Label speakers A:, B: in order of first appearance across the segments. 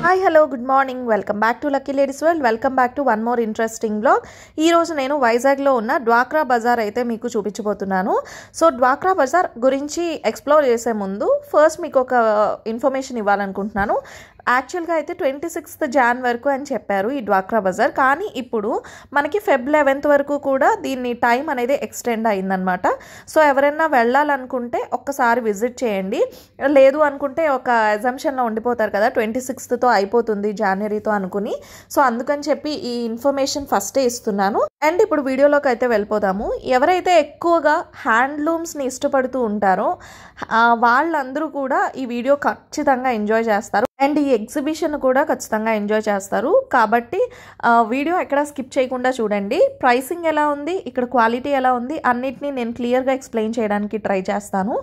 A: Hi hello good morning welcome back to lucky ladies world welcome back to one more interesting blog. ఈ రోజు నేను వైజాగ్లో ఉన్న డ్వాక్రా బజార్ అయితే మీకు చూపించబోతున్నాను. సో డ్వాక్రా బజార్ గురించి ఎక్స్ప్లోర్ చేసే ముందు ఫస్ట్ మీకు ఒక ఇన్ఫర్మేషన్ ఇవ్వాలనుకుంటున్నాను. యాక్చువల్గా అయితే 26th Jan వరకు అని చెప్పారు ఈ డ్వాక్రా బజార్, కానీ ఇప్పుడు మనకి Feb 11th వరకు కూడా దీన్ని టైం అనేది ఎక్స్టెండ్ అయిందనమాట. సో ఎవరైనా వెళ్ళాలనుకుంటే ఒక్కసారి విజిట్ చేయండి, లేదు అనుకుంటే ఒక అజంప్షన్లో ఉండిపోతారు కదా 26th అయిపోతుంది జనవరితో అనుకుని. సో అందుకని చెప్పి ఈ ఇన్ఫర్మేషన్ ఫస్టే ఇస్తున్నాను. అండ్ ఇప్పుడు వీడియోలోకి అయితే వెళ్ళిపోదాము. ఎవరైతే ఎక్కువగా హ్యాండ్లూమ్స్ని ఇష్టపడుతూ ఉంటారో వాళ్ళందరూ కూడా ఈ వీడియో ఖచ్చితంగా ఎంజాయ్ చేస్తారు అండ్ ఈ ఎగ్జిబిషన్ కూడా ఖచ్చితంగా ఎంజాయ్ చేస్తారు. కాబట్టి వీడియో ఎక్కడ స్కిప్ చేయకుండా చూడండి. ప్రైసింగ్ ఎలా ఉంది, ఇక్కడ క్వాలిటీ ఎలా ఉంది అన్నిటినీ నేను క్లియర్గా ఎక్స్ప్లెయిన్ చేయడానికి ట్రై చేస్తాను.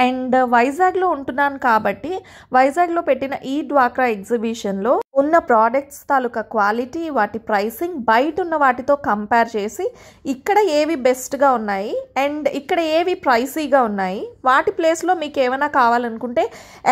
A: అండ్ వైజాగ్లో ఉంటున్నాను కాబట్టి వైజాగ్లో పెట్టిన ఈ డ్వాక్రా ఎగ్జిబిషన్లో ఉన్న ప్రోడక్ట్స్ తాలూకా క్వాలిటీ, వాటి ప్రైసింగ్ బయట ఉన్న వాటితో కంపేర్ చేసి ఇక్కడ ఏవి బెస్ట్గా ఉన్నాయి అండ్ ఇక్కడ ఏవి ప్రైసీగా ఉన్నాయి, వాటి ప్లేస్లో మీకు ఏమైనా కావాలనుకుంటే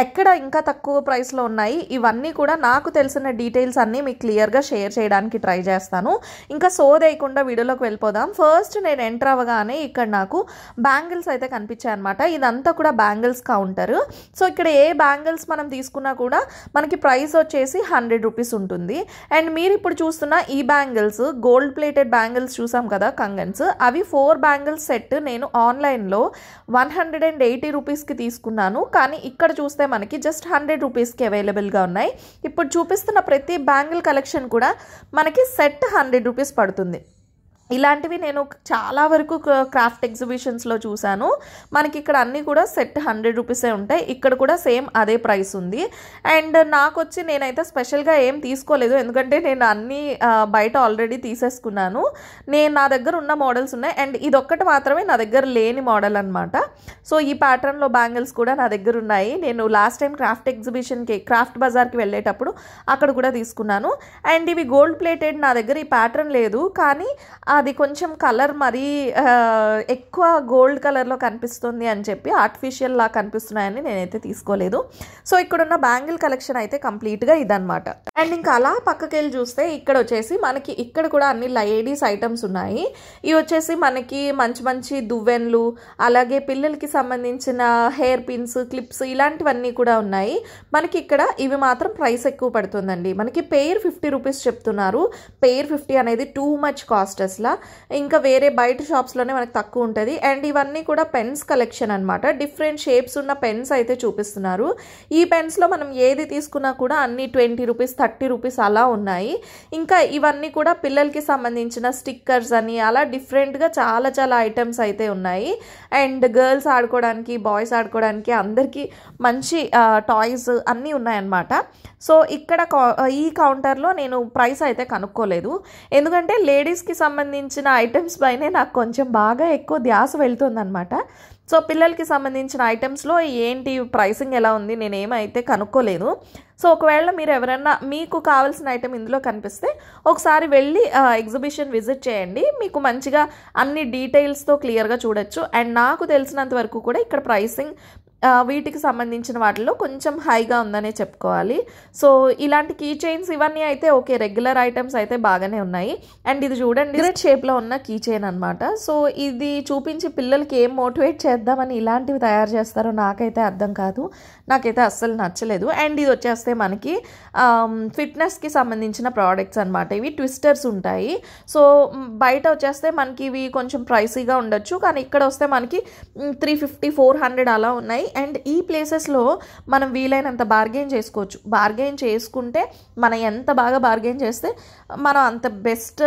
A: ఎక్కడ ఇంకా తక్కువ ప్రైస్లో ఉన్నాయి, ఇవన్నీ కూడా నాకు తెలిసిన డీటెయిల్స్ అన్నీ మీకు క్లియర్గా షేర్ చేయడానికి ట్రై చేస్తాను. ఇంకా సోదేయకుండా వీడియోలోకి వెళ్ళిపోదాం. ఫస్ట్ నేను ఎంటర్ అవ్వగానే ఇక్కడ నాకు బ్యాంగిల్స్ అయితే కనిపించాయి అనమాట. ఇదంతా కూడా బ్యాంగిల్స్ కౌంటర్. సో ఇక్కడ ఏ బ్యాంగిల్స్ మనం తీసుకున్నా కూడా మనకి ప్రైస్ వచ్చేసి 100 రూపీస్ ఉంటుంది. అండ్ మీరు ఇప్పుడు చూస్తున్న ఈ బ్యాంగిల్స్ గోల్డ్ ప్లేటెడ్ బ్యాంగిల్స్ చూసాం కదా కంగన్స్, అవి 4 బ్యాంగిల్స్ సెట్ నేను ఆన్లైన్లో 180 రూపీస్కి తీసుకున్నాను. కానీ ఇక్కడ చూస్తే మనకి జస్ట్ 100 రూపీస్కి అవైలబుల్గా ఉన్నాయి. ఇప్పుడు చూపిస్తున్న ప్రతి బ్యాంగిల్ కలెక్షన్ కూడా మనకి సెట్ 100 రూపీస్ పడుతుంది. ఇలాంటివి నేను చాలా వరకు క్రాఫ్ట్ ఎగ్జిబిషన్స్లో చూశాను. మనకి ఇక్కడ అన్నీ కూడా సెట్ 100 రూపీసే ఉంటాయి. ఇక్కడ కూడా సేమ్ అదే ప్రైస్ ఉంది. అండ్ నాకు వచ్చి నేనైతే స్పెషల్గా ఏం తీసుకోలేదు, ఎందుకంటే నేను అన్నీ బయట ఆల్రెడీ తీసేసుకున్నాను. నా దగ్గర ఉన్న మోడల్స్ ఉన్నాయి అండ్ ఇదొక్కటి మాత్రమే నా దగ్గర లేని మోడల్ అనమాట. సో ఈ ప్యాటర్న్లో బ్యాంగిల్స్ కూడా నా దగ్గర ఉన్నాయి. నేను లాస్ట్ టైం క్రాఫ్ట్ బజార్కి వెళ్ళేటప్పుడు అక్కడ కూడా తీసుకున్నాను. అండ్ ఇవి గోల్డ్ ప్లేటెడ్, నా దగ్గర ఈ ప్యాటర్న్ లేదు, కానీ అది కొంచెం కలర్ మరీ ఎక్కువ గోల్డ్ కలర్లో కనిపిస్తుంది అని చెప్పి ఆర్టిఫిషియల్ లా కనిపిస్తున్నాయని నేనైతే తీసుకోలేదు. సో ఇక్కడున్న బ్యాంగిల్ కలెక్షన్ అయితే కంప్లీట్గా ఇదనమాట. అండ్ ఇంకా అలా పక్కకి వెళ్ళి చూస్తే ఇక్కడ వచ్చేసి మనకి ఇక్కడ కూడా అన్ని లేడీస్ ఐటమ్స్ ఉన్నాయి. ఇవి వచ్చేసి మనకి మంచి మంచి దువ్వెన్లు, అలాగే పిల్లలకి సంబంధించిన హెయిర్ పిన్స్, క్లిప్స్ ఇలాంటివన్నీ కూడా ఉన్నాయి. మనకి ఇక్కడ ఇవి మాత్రం ప్రైస్ ఎక్కువ పడుతుందండి. మనకి పెయిర్ 50 రూపీస్ చెప్తున్నారు. పెయిర్ 50 అనేది టూ మచ్ కాస్ట్ అసలు. ఇంకా వేరే బయట షాప్స్లోనే మనకు తక్కువ ఉంటుంది. అండ్ ఇవన్నీ కూడా పెన్స్ కలెక్షన్ అనమాట. డిఫరెంట్ షేప్స్ ఉన్న పెన్స్ అయితే చూపిస్తున్నారు. ఈ పెన్స్లో మనం ఏది తీసుకున్నా కూడా అన్ని 20 రూపీస్ 30 రూపీస్ అలా ఉన్నాయి. ఇంకా ఇవన్నీ కూడా పిల్లలకి సంబంధించిన స్టిక్కర్స్ అని అలా డిఫరెంట్గా చాలా చాలా ఐటమ్స్ అయితే ఉన్నాయి. అండ్ గర్ల్స్ ఆడుకోవడానికి, బాయ్స్ ఆడుకోవడానికి అందరికీ మంచి టాయ్స్ అన్నీ ఉన్నాయన్నమాట. సో ఇక్కడ ఈ కౌంటర్లో నేను ప్రైస్ అయితే కనుక్కోలేదు, ఎందుకంటే లేడీస్కి సంబంధించిన ఐటమ్స్ పైనే నాకు కొంచెం బాగా ఎక్కువ ధ్యాస వెళ్తుందనమాట. సో పిల్లలకి సంబంధించిన ఐటమ్స్లో ఏంటి ప్రైసింగ్ ఎలా ఉంది నేనేమైతే కనుక్కోలేదు. సో ఒకవేళ మీరు ఎవరైనా మీకు కావాల్సిన ఐటమ్ ఇందులో కనిపిస్తే ఒకసారి వెళ్ళి ఎగ్జిబిషన్ విజిట్ చేయండి, మీకు మంచిగా అన్ని డీటెయిల్స్తో క్లియర్గా చూడొచ్చు. అండ్ నాకు తెలిసినంత వరకు కూడా ఇక్కడ ప్రైసింగ్ వీటికి సంబంధించిన వాటిలో కొంచెం హైగా ఉందనే చెప్పుకోవాలి. సో ఇలాంటి కీ చైన్స్ ఇవన్నీ అయితే ఓకే, రెగ్యులర్ ఐటమ్స్ అయితే బాగానే ఉన్నాయి. అండ్ ఇది చూడండి గ్రేట్ షేప్లో ఉన్న కీ చైన్ అనమాట. సో ఇది చూపించి పిల్లలకి ఏం మోటివేట్ చేద్దామని ఇలాంటివి తయారు చేస్తారో నాకైతే అర్థం కాదు, నాకైతే అస్సలు నచ్చలేదు. అండ్ ఇది వచ్చేస్తే మనకి ఫిట్నెస్కి సంబంధించిన ప్రోడక్ట్స్ అనమాట. ఇవి ట్విస్టర్స్ ఉంటాయి. సో బయట వచ్చేస్తే మనకి ఇవి కొంచెం ప్రైసీగా ఉండొచ్చు, కానీ ఇక్కడ వస్తే మనకి 350 400 అలా ఉన్నాయి. అండ్ ఈ ప్లేసెస్లో మనం వీలైనంత బార్గెయిన్ చేసుకోవచ్చు. బార్గెయిన్ చేసుకుంటే మనం ఎంత బాగా బార్గెయిన్ చేస్తే మనం అంత బెస్ట్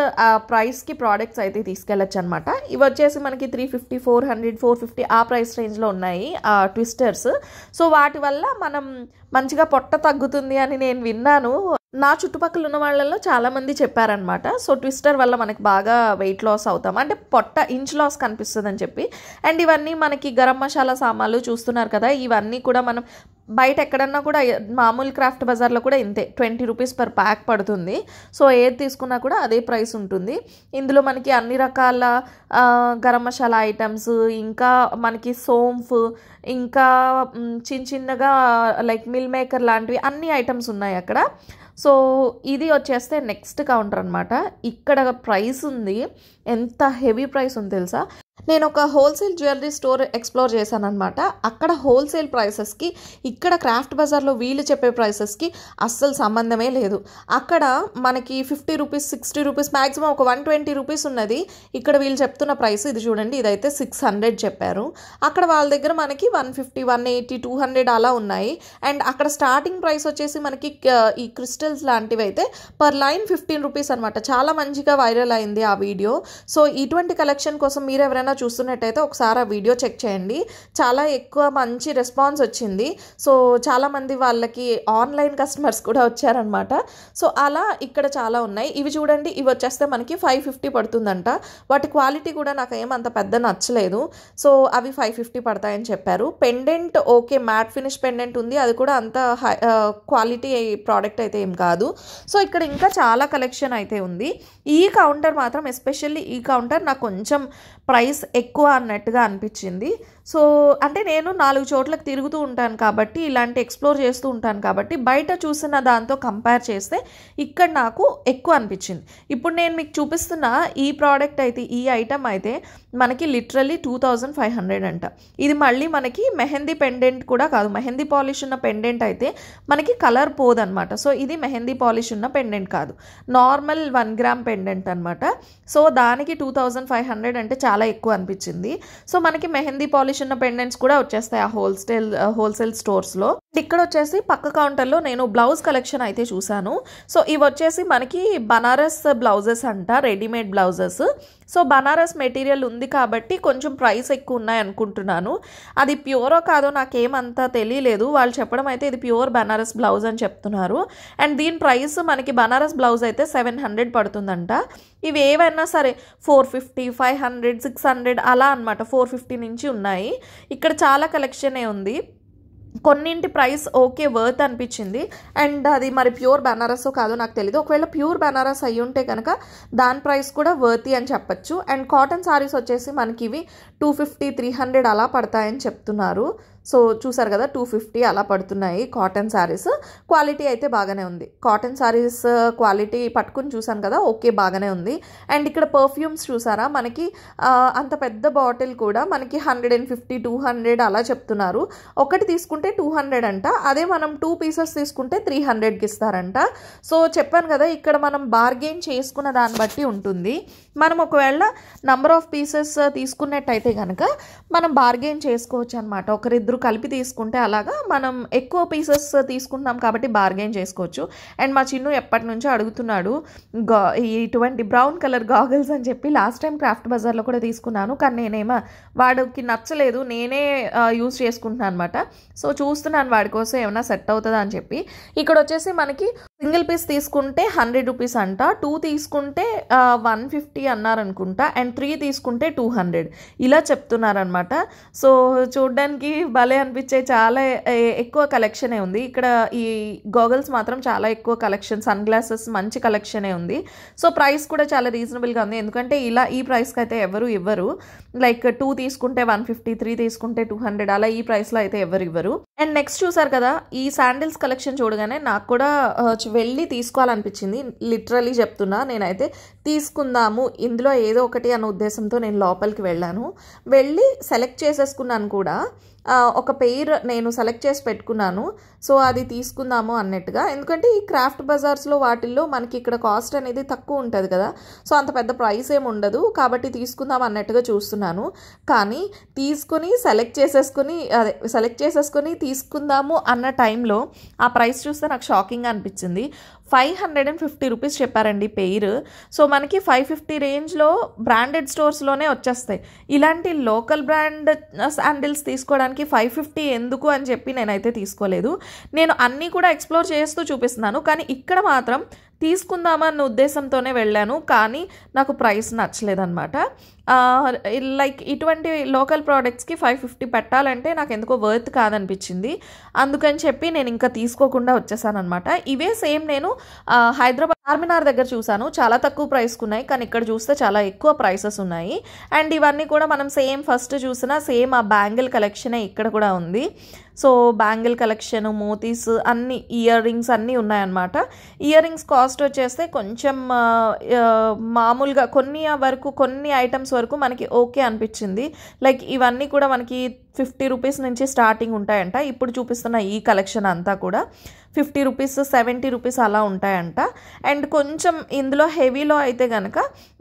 A: ప్రైస్కి ప్రోడక్ట్స్ అయితే తీసుకెళ్ళచ్చు అనమాట. ఇవి వచ్చేసి మనకి 350 400 450 ఆ ప్రైస్ రేంజ్లో ఉన్నాయి ట్విస్టర్స్. సో వాటి వల్ల మనం మంచిగా పొట్ట తగ్గుతుంది అని నేను విన్నాను. నా చుట్టుపక్కల ఉన్న వాళ్ళల్లో చాలామంది చెప్పారనమాట. సో ట్విస్టర్ వల్ల మనకి బాగా వెయిట్ లాస్ అవుతాం, అంటే పొట్ట ఇంచ్ లాస్ కనిపిస్తుంది అని చెప్పి. అండ్ ఇవన్నీ మనకి గరం మసాలా సామాన్లు చూస్తున్నారు కదా, ఇవన్నీ కూడా మనం బయట ఎక్కడన్నా కూడా మామూలు క్రాఫ్ట్ బజార్లో కూడా ఇంతే 20 రూపీస్ పర్ ప్యాక్ పడుతుంది. సో ఏది తీసుకున్నా కూడా అదే ప్రైస్ ఉంటుంది. ఇందులో మనకి అన్ని రకాల గరం మసాలా ఐటమ్స్, ఇంకా మనకి సోంఫ్, ఇంకా చిన్నగా లైక్ మిల్ మేకర్ లాంటివి అన్ని ఐటమ్స్ ఉన్నాయి అక్కడ. సో ఇది వచ్చేస్తే నెక్స్ట్ కౌంటర్ అనమాట. ఇక్కడ ప్రైస్ ఉంది, ఎంత హెవీ ప్రైస్ ఉంది తెలుసా. నేను ఒక హోల్సేల్ జ్యువెలరీ స్టోర్ ఎక్స్ప్లోర్ చేశాను అనమాట. అక్కడ హోల్సేల్ ప్రైసెస్కి ఇక్కడ క్రాఫ్ట్ బజార్లో వీళ్ళు చెప్పే ప్రైసెస్కి అస్సలు సంబంధమే లేదు. అక్కడ మనకి 50 రూపీస్, 60 రూపీస్, మ్యాక్సిమం ఒక 120 రూపీస్ ఉన్నది. ఇక్కడ వీళ్ళు చెప్తున్న ప్రైస్ ఇది చూడండి, ఇదైతే 600 చెప్పారు. అక్కడ వాళ్ళ దగ్గర మనకి 150, 180, 200 అలా ఉన్నాయి. అండ్ అక్కడ స్టార్టింగ్ ప్రైస్ వచ్చేసి మనకి ఈ క్రిస్టల్స్ లాంటివి అయితే పర్ లైన్ 15 రూపీస్ అనమాట. చాలా మంచిగా వైరల్ అయింది ఆ వీడియో. సో ఇటువంటి కలెక్షన్ కోసం మీరు ఎవరైనా చూస్తున్నట్టయితే ఒకసారి ఆ వీడియో చెక్ చేయండి. చాలా ఎక్కువ మంచి రెస్పాన్స్ వచ్చింది. సో చాలామంది వాళ్ళకి ఆన్లైన్ కస్టమర్స్ కూడా వచ్చారనమాట. సో అలా ఇక్కడ చాలా ఉన్నాయి. ఇవి చూడండి, ఇవి వచ్చేస్తే మనకి 550 పడుతుందంట. వాటి క్వాలిటీ కూడా నాకు ఏమంత పెద్ద నచ్చలేదు. సో అవి 550 పడతాయని చెప్పారు. Pendant okay, matte finish pendant ఉంది, అది కూడా అంత క్వాలిటీ ప్రోడక్ట్ అయితే ఏం కాదు. సో ఇక్కడ ఇంకా చాలా కలెక్షన్ అయితే ఉంది. ఈ కౌంటర్ మాత్రం, ఎస్పెషల్లీ ఈ కౌంటర్ నాకు కొంచెం ప్రైస్ ఎక్కువ అన్నట్టుగా అనిపించింది. సో అంటే నేను 4 చోట్లకు తిరుగుతూ ఉంటాను కాబట్టి, ఇలాంటి ఎక్స్ప్లోర్ చేస్తూ ఉంటాను కాబట్టి బయట చూసిన దాంతో కంపేర్ చేస్తే ఇక్కడ నాకు ఎక్కువ అనిపించింది. ఇప్పుడు నేను మీకు చూపిస్తున్న ఈ ప్రోడక్ట్ అయితే, ఈ ఐటమ్ అయితే మనకి లిటరల్లీ 2500 అంట. ఇది మళ్ళీ మనకి మెహందీ పెండెంట్ కూడా కాదు, మెహందీ పాలిష్ ఉన్న పెండెంట్ అయితే మనకి కలర్ పోదనమాట. సో ఇది మెహందీ పాలిష్ ఉన్న పెండెంట్ కాదు, నార్మల్ 1 గ్రామ్ పెండెంట్ అనమాట. సో దానికి 2500 అంటే చాలా ఎక్కువ అనిపించింది. సో మనకి మెహందీ పాలిష్ ఉన్న పెండెంట్స్ కూడా వచ్చేస్తాయి ఆ హోల్సేల్ స్టోర్స్లో. ఇక్కడ వచ్చేసి పక్క కౌంటర్లో నేను బ్లౌజ్ కలెక్షన్ అయితే చూసాను. సో ఇవి వచ్చేసి మనకి బనారస్ బ్లౌజెస్ అంట, readymade blouses. So Banaras material ఉంది కాబట్టి కొంచెం ప్రైస్ ఎక్కువ ఉన్నాయి అనుకుంటున్నాను. అది ప్యూరో కాదో నాకేమంతా తెలియలేదు. వాళ్ళు చెప్పడం అయితే ఇది ప్యూర్ బనారస్ బ్లౌజ్ అని చెప్తున్నారు. అండ్ దీని ప్రైస్ మనకి బనారస్ బ్లౌజ్ అయితే 700 పడుతుందంట. ఇవి ఏవైనా సరే 450, 500, 600 అలా అనమాట. 450 నుంచి ఉన్నాయి. ఇక్కడ చాలా కలెక్షనే ఉంది. కొన్నింటి ప్రైస్ ఓకే వర్త్ అనిపించింది. అండ్ అది మరి ప్యూర్ బనారస్ కాదో నాకు తెలీదు. ఒకవేళ ప్యూర్ బనారస్ అయ్యి ఉంటే కనుక దాని ప్రైస్ కూడా వర్తీ అని చెప్పచ్చు. అండ్ కాటన్ సారీస్ వచ్చేసి మనకి ఇవి 250, 300 అలా పడతాయని చెప్తున్నారు. సో చూసారు కదా, 250 అలా పడుతున్నాయి కాటన్ శారీస్. క్వాలిటీ అయితే బాగానే ఉంది. కాటన్ శారీస్ క్వాలిటీ పట్టుకుని చూసాను కదా, ఓకే బాగానే ఉంది. అండ్ ఇక్కడ పర్ఫ్యూమ్స్ చూసారా, మనకి అంత పెద్ద బాటిల్ కూడా మనకి 150, 200 అలా చెప్తున్నారు. ఒకటి తీసుకుంటే 200 అంట. అదే మనం 2 పీసెస్ తీసుకుంటే 300కి ఇస్తారంట. సో చెప్పాను కదా, ఇక్కడ మనం బార్గెయిన్ చేసుకున్న దాన్ని బట్టి ఉంటుంది. మనం ఒకవేళ నంబర్ ఆఫ్ పీసెస్ తీసుకున్నట్టయితే కనుక మనం బార్గెయిన్ చేసుకోవచ్చు అనమాట. ఒకరిద్దరు కలిపి తీసుకుంటే అలాగా మనం ఎక్కువ పీసెస్ తీసుకుంటున్నాం కాబట్టి బార్గెయిన్ చేసుకోవచ్చు. అండ్ మా చిన్ను ఎప్పటి నుంచో అడుగుతున్నాడు ఇటువంటి బ్రౌన్ కలర్ గాగల్స్ అని చెప్పి. లాస్ట్ టైం క్రాఫ్ట్ బజార్లో కూడా తీసుకున్నాను, కానీ నేనేమో వాడికి నచ్చలేదు, నేనే యూజ్ చేసుకుంటున్నాను అనమాట. సో చూస్తున్నాను వాడి కోసం ఏమైనా సెట్ అవుతుందా అని చెప్పి. ఇక్కడ వచ్చేసి మనకి సింగిల్ పీస్ తీసుకుంటే 100 రూపీస్ అంట, 2 తీసుకుంటే 150 అన్నారనుకుంటా, అండ్ 3 తీసుకుంటే 200 ఇలా చెప్తున్నారనమాట. సో చూడ్డానికి భలే అనిపించే చాలా ఎక్కువ కలెక్షనే ఉంది ఇక్కడ. ఈ గోగల్స్ మాత్రం చాలా ఎక్కువ కలెక్షన్, సన్ గ్లాసెస్ మంచి కలెక్షనే ఉంది. సో ప్రైస్ కూడా చాలా రీజనబుల్గా ఉంది, ఎందుకంటే ఇలా ఈ ప్రైస్కి అయితే ఎవరు ఇవ్వరు. లైక్ 2 తీసుకుంటే 150, 3 తీసుకుంటే 200 అలా ఈ ప్రైస్లో అయితే ఎవరు ఇవ్వరు. అండ్ నెక్స్ట్ చూసారు కదా, ఈ శాండిల్స్ కలెక్షన్ చూడగానే నాకు కూడా వెళ్ళి తీసుకోవాలనిపించింది. లిటరలీ చెప్తున్నా, నేనైతే తీసుకుందాము ఇందులో ఏదో ఒకటి అన్న ఉద్దేశంతో నేను లోపలికి వెళ్ళి సెలెక్ట్ చేసేసుకున్నాను కూడా. ఒక పెయిర్ నేను సెలెక్ట్ చేసి పెట్టుకున్నాను. సో అది తీసుకుందాము అన్నట్టుగా, ఎందుకంటే ఈ క్రాఫ్ట్ బజార్స్లో వాటిల్లో మనకి ఇక్కడ కాస్ట్ అనేది తక్కువ ఉంటుంది కదా. సో అంత పెద్ద ప్రైస్ ఏమి ఉండదు కాబట్టి తీసుకుందాం అన్నట్టుగా చూస్తున్నాను. కానీ సెలెక్ట్ చేసేసుకొని తీసుకుందాము అన్న టైంలో ఆ ప్రైస్ చూస్తే నాకు షాకింగ్గా అనిపించింది. 550 రూపీస్ చెప్పారండి పెయిర్. సో మనకి 550 రేంజ్లో బ్రాండెడ్ స్టోర్స్లోనే వచ్చేస్తాయి. ఇలాంటి లోకల్ బ్రాండ్ శాండిల్స్ తీసుకోవడానికి 550 ఎందుకు అని చెప్పి నేనైతే తీసుకోలేదు. నేను అన్నీ కూడా ఎక్స్ప్లోర్ చేస్తూ చూపిస్తున్నాను, కానీ ఇక్కడ మాత్రం తీసుకుందామన్న ఉద్దేశంతోనే వెళ్ళాను, కానీ నాకు ప్రైస్ నచ్చలేదన్నమాట. లైక్ ఇటువంటి లోకల్ ప్రోడక్ట్స్కి 550 పెట్టాలంటే నాకు ఎందుకో వర్త్ కాదనిపించింది. అందుకని చెప్పి నేను ఇంకా తీసుకోకుండా వచ్చేసాను అనమాట. ఇవే సేమ్ నేను హైదరాబాద్ చార్మినార్ దగ్గర చూసాను, చాలా తక్కువ ప్రైస్కి ఉన్నాయి, కానీ ఇక్కడ చూస్తే చాలా ఎక్కువ ప్రైసెస్ ఉన్నాయి. అండ్ ఇవన్నీ కూడా మనం సేమ్ ఫస్ట్ చూసిన సేమ్ ఆ బ్యాంగిల్ కలెక్షనే ఇక్కడ కూడా ఉంది. సో బ్యాంగిల్ కలెక్షన్, మోతీస్, అన్ని ఇయర్ రింగ్స్ అన్నీ ఉన్నాయన్నమాట. ఇయర్ రింగ్స్ కాస్ట్ వచ్చేస్తే కొంచెం మామూలుగా కొన్ని ఐటమ్స్ వరకు మనకి ఓకే అనిపించింది. లైక్ ఇవన్నీ కూడా మనకి 50 రూపీస్ నుంచి స్టార్టింగ్ ఉంటాయంట. ఇప్పుడు చూపిస్తున్న ఈ కలెక్షన్ అంతా కూడా 50 రూపీస్, 70 రూపీస్ అలా ఉంటాయంట. అండ్ కొంచెం ఇందులో హెవీలో అయితే కనుక